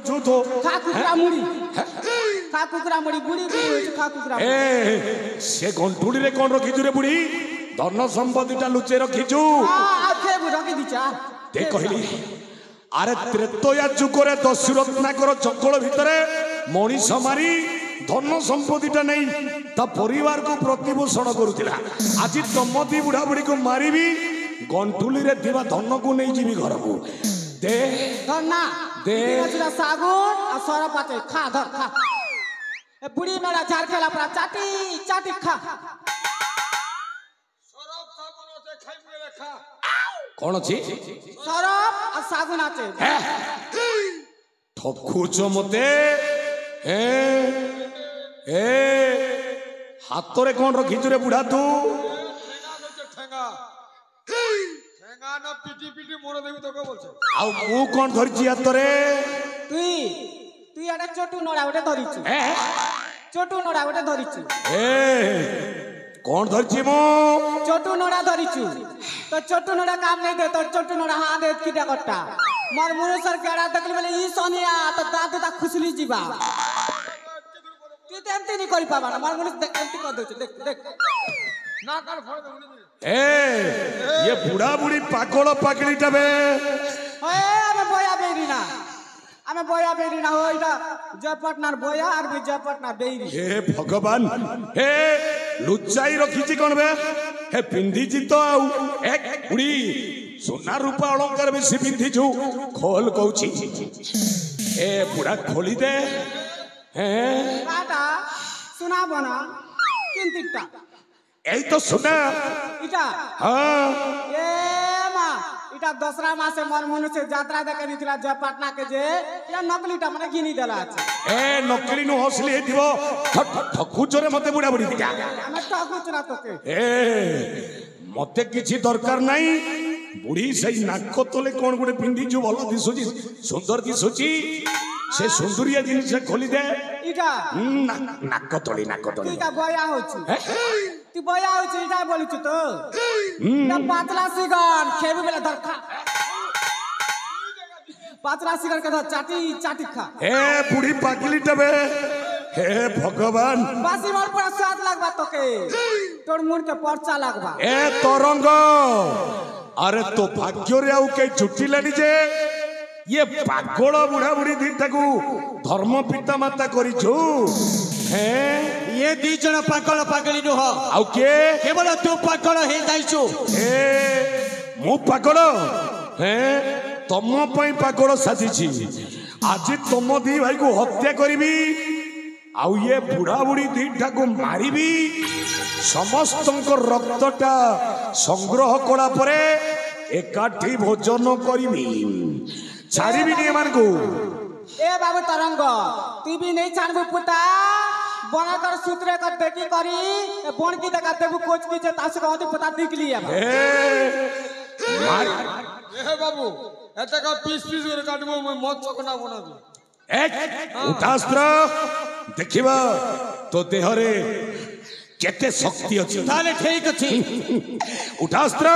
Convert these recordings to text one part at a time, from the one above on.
करछु तो खा कुकुरा मुड़ी बुड़ी बुड़ी खा कुकुरा ए से गंठुड़ी रे कोन रखिछु रे बुढ़ी धन संपत्तिटा लुचे रखिछु आखे रखि दिचा ते कहली अरे त्रेतया जुगरे दशरत्नाकर जंगल भितरे मनीष मारी धन संपत्तिटा नहीं ता परिवार को प्रतिपोषण करुला आज तुम दी बुढ़ा बुढ़ी को मारिबी गंठुली रे दिवा धन को नहीं जीवी घर को दे धन्ना दे सागुन आ सर पाते खा धर खा ए बुढ़ी मेरा झाड़ खेला पड़ा चाटी चाटी खा सरफ साबुन আছে খাই মেরে খা कौन अच्छी सरफ आ सागुन आचे ठकुच मते ए ए हाथ रे कौन रखिछु रे बुढ़ा तू ঠেঙ্গা ঠেঙ্গা না পিটি পিটি মরে দেবি তোকে বলছে आउ मु कौन धरछि हाथ रे তুই তুই এটা চটু নড়া ওটা ধরিଛୁ চটু নড়া ওটা ধরিଛୁ ए कौन धरछि मु চটু নড়া ধরিଛୁ তো চটু নড়া কাম নাই দে তোর চটু নড়া হা দে কিটা কটা মোর মনুষ্যর কেড়া দেখলি বলে ই সোনিয়া তো দাঁত তা খুসলি ଯିବା তুই তো এমতি নি করি পাবা না মোর মনুষ্য দেখ এমতি কর দউছ দেখ দেখ না কার ফড় দেবনি ए ये बुढ़ा बुढ़ी पागल पागलीटा बे ए আমি বয়া বেরি না আমি বয়া বেরি না ওইটা জয়পটনার বয়া আর বিজয়পটনার বেরি हे भगवान हे लुचाई रखिछि कोन बे हे पिंधिछि तो आउ एक बुढ़ी सोना रूपा अलंकार बेसी पिंधिछु खोल कहूछि ए बुढ़ा खोली दे हे কাটা শোনাবো না কিন্তিটা এই তো सुना এটা हां এ মা এটা দশরা মাসে মন মনুষ্য যাত্রা দেখে নিছিলা জয়পটনা কে যে এটা নকলিটা মানে গিনি দেলা আছে ए नकली नु हसली हेतिबो ठकुचरे मते बुढ़ा बुढ़ी दिका আমি ঠকুছ না তোকে ए मते किछि दरकार नाही बुढ़ी सही नाक तले कोन गुडे पिंडी जो भलो दिसुची सुंदर दिसुची से सुंदरिया जिनिस खोली दे এটা नाक तले তুই তা বয়া হচ্ছি তুই বয়া হচ্ছি এটা বলিছ তো না পাতলা সিগন খেবি বেলা ধর খা পাতলা সিগন কে ধর চাটি চাটি খা ए बुढ़ी पागली टबे हे भगवान বাসি মোর পড়া স্বাদ লাগবা তোকে তোর মুন কে পরচা লাগবা ए तरंग अरे तो भाग्य रे आउ के छुट्टी लानी जे ये पागल बुढ़ा बुढ़ी दिटा को धर्म पिता माता करिछु हैं ये दी जण पागल पागली नुह आउ के केवल तू पागल हे जाइछु ए मु पागल हैं तम पई पागल साजिछि आज तुम दी भाई को हत्या करिबी आउ ये बुढ़ा बुढ़ी दिटा को मारिबी समस्त रक्तटा संग्रह कला परे एकाठी भोजन करिबी छाड़िबी नि एमान को ए बाबू तरंग তুই भी नहीं छाड़बू पुता बना कर सूत्रे कर देखी करी बन की देखा देबू कोच की जे तास कहते पुता निकली अब ए मार এ বাবু এতে কা পিস পিস করে কাটবো মই মদ চকনা বনাবি एक उठास्त्र देखिबा तो देहरे केते शक्ति अछि ताले ठीक अछि उठास्त्र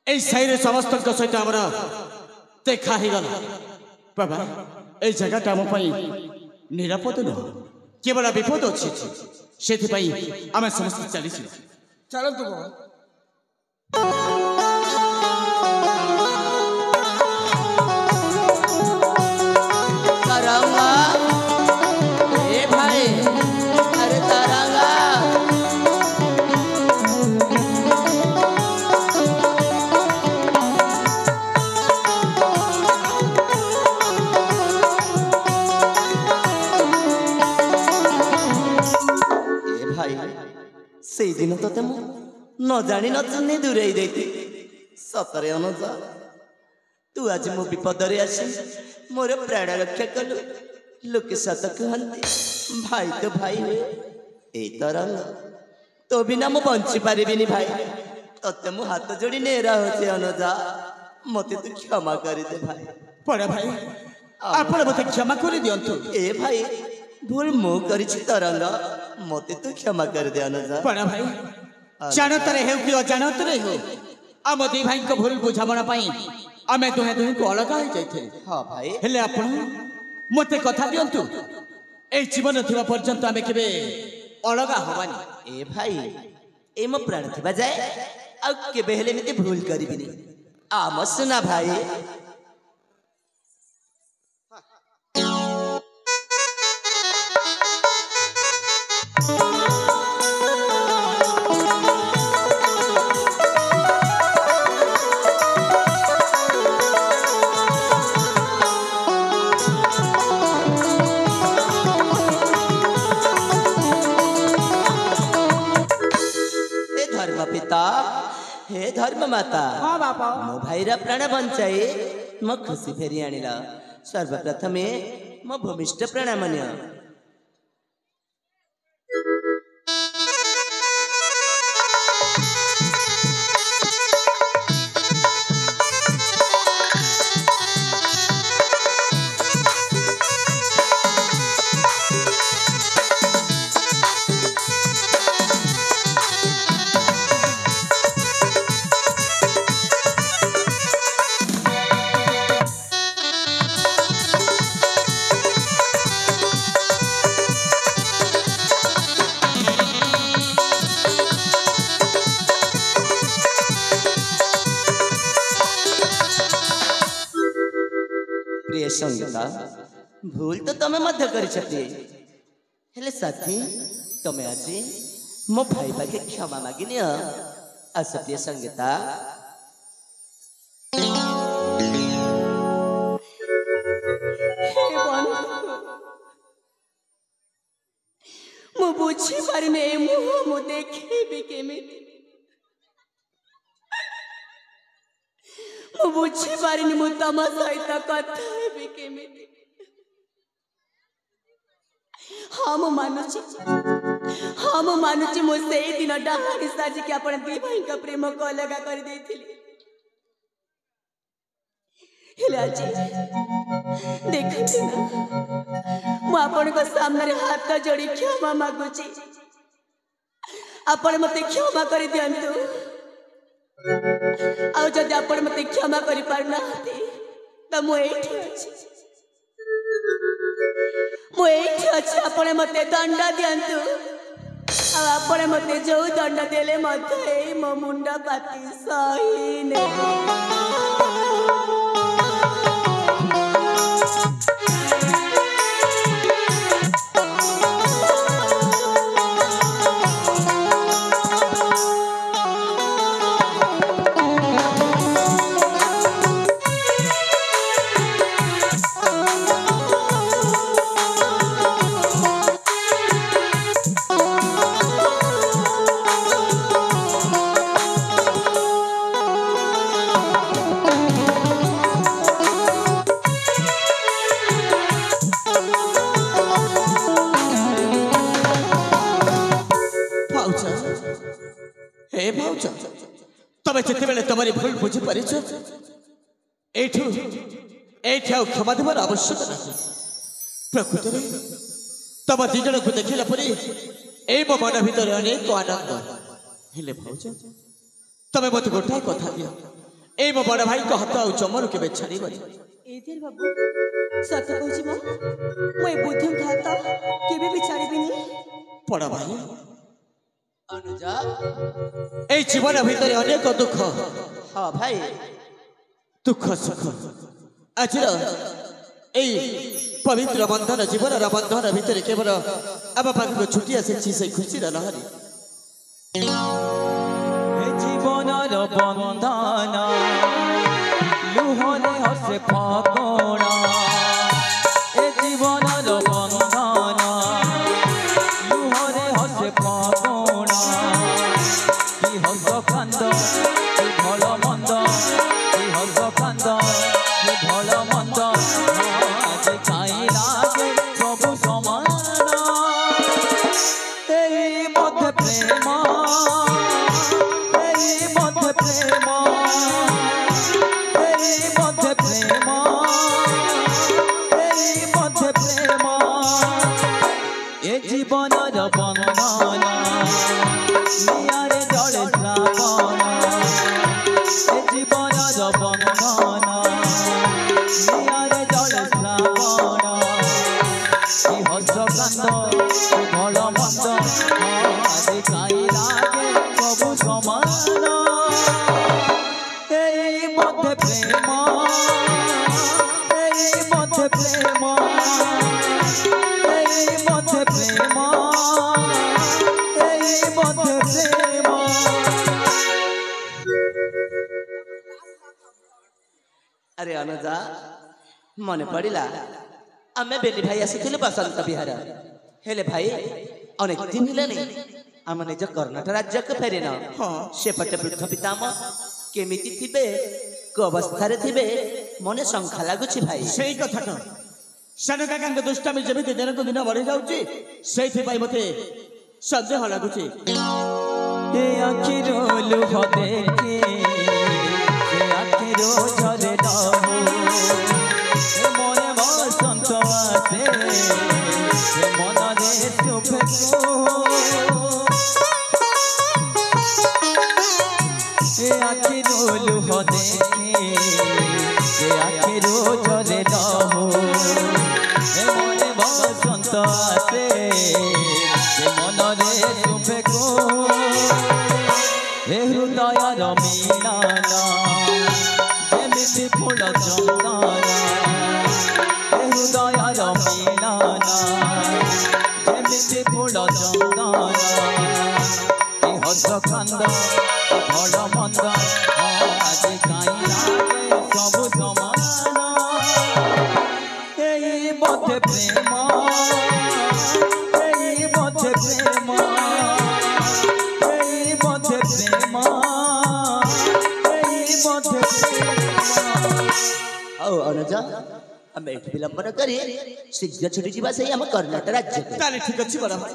এই সাইরে সমস্ত সহিত আমার দেখা হয়ে গেল বাবা এই জায়গাটা আমার নিরাপদ নয় কেবল বিপদ ଅଛି ସେଥିପାଇଁ ଆମେ ସମସ୍ତେ ଚାଲିଛୁ ଚାଲନ୍ତୁ ବାବା तरंगा ए भाई अरे तरंगा से दिन तो न जानी न चिन्ह दूरे सतरे अनुज तू आज मो विपद आसी मोर प्राण रक्षा कलु लोके सत कहते भाई तो भाई ए तरंग तो बिना मु बंची पारिबिनी भाई तते मु हाथ जोड़ी नेरा होचे अनुजा मते तू क्षमा कर दे भाई पड़ा भाई आपण मते क्षमा कर दियंतु ए भाई भूल मु करिछि तरंग मते तू क्षमा कर दे अनुजा पड़ा भाई जानतरे हेउ कि अजानतरे हो आम दी भाई को भूल बुझामणा पाई आमे दुहे दुहे को अलग हो जाइथे हां भाई हेले आपण मते कथा दियंतु ए जीवन थिबा पर्यंत आमे केबे अलग होबानी ए भाई ए मो प्राण थिबा जाए आ केबे हेले मिते भूल करिबिनी आम सुना भाई पिता हे धर्म माता हाँ बापा मो भाईरा प्राण बंचाई मो खुशी फेरी आनिला सर्वप्रथमे मो भूमिष्ठ प्रणामन्य संगीता भूल तो तमे मध्य कर हेले साथी तमे आज मो भाई पाके क्षमा मागिनी आस प्रिय संगीता मु बुझी पारिने मुह मु देखेबी केमिति मु बुझी पारिनी मु तम सहित कथा हेबी केमिति हाँ मु मानुची मु से दिन डाहाड़ी साजी के अपन दी भाई का प्रेम को अलग कर देथिली हेले आज देखते ना मु अपन को सामने हाथ जोड़ी क्षमा मागुची अपन मते क्षमा कर दियंतु आउ जदि आपण मते क्षमा करि पारना त मु एठी अछि आपण मते दंड दियंतु आ आपण मते जो दंड देले मते ए मो मुंडा पाती सही ने हे भाउज तबे जेते बेले तमरी भूल बुझी परिछ एठू एठा क्षमा देवर आवश्यक नहीं प्रकृति रे तब दी जन को देखिला परी ए मो मन भीतर अनेक आनंद हेले भाउज तबे मत गोटाय कथा दियो ए मो बड़ भाई को हाथ आ चमर के बेछाड़ी बनी एधर बाबू सत कहूची मो मैं बुद्धम खाता केबे बिचारी बिनी बड़ भाई अनुजा ए जीवन भीतर अनेक दुख हाँ भाई दुख सुख आज ए पवित्र बंधन जीवन बंधन भीतर केवल अब पाख को छुट्टी आसी से खुशी लहरी जीवन बंधन लुहरे हसे फागोड़ा ए जीवन बंधन लुहरे हसे फागोड़ा कि हस कांद कि भल मंद कि हस कांद कि भल मंद आज काई लागे सबु समान এই মধ্যে প্রেম এই মধ্যে প্রেম এই মধ্যে প্রেম এই মধ্যে প্রেম এ জীবনর বন্ধন নিয়ারে জলে শ্রাবণ এ জীবনর বন্ধন নিয়ারে জলে শ্রাবণ কি হস কান্দ কি ভল মন্দ আজ কাই লাগে সবু সমান এই মধ্যে প্রেম এই মধ্যে প্রেম এই মধ্যে প্রেম এই মধ্যে প্রেম अरे अनुजा मन पड़िला आमे बेली भाई आसी बसंत विहार हेले भाई अनेक दिन हेलानी आम निज कर्णाटक राज्य को फेरिन सेपटे वृद्ध पिताम केमिति थिबे को अवस्था थिबे मने शंखा लागुछि भाई सेई कथा को सान काका दुष्टामी जमिति दिन को दिन बढ़ी जाउची सेथि पाई मते संदेह लागुची ए आखिरो लुह देखे ए आखिरो झरे लहू ए मने बसंत आसे ए मनरे सुखको ए आखिरो लुह देखे ए आखिरो झरे लहू ए मने बसंत आसे ए मनरे सुखको ए हृदयर मिलन जेमिति फूल चंदन ए हृदयर मिलन जेमिति फूल चंदन ए हस कांद भल मंद आज काई लागे सबु समान এই মধ্যে প্রেম এই মধ্যে প্রেম এই মধ্যে প্রেম এই মধ্যে প্রেম औ अनुजा आमे एठी विलंबन करी शीघ्र छुटी जीवा से हम कर्णाटक राज्य ताले ठीक अछि बड़ा भाई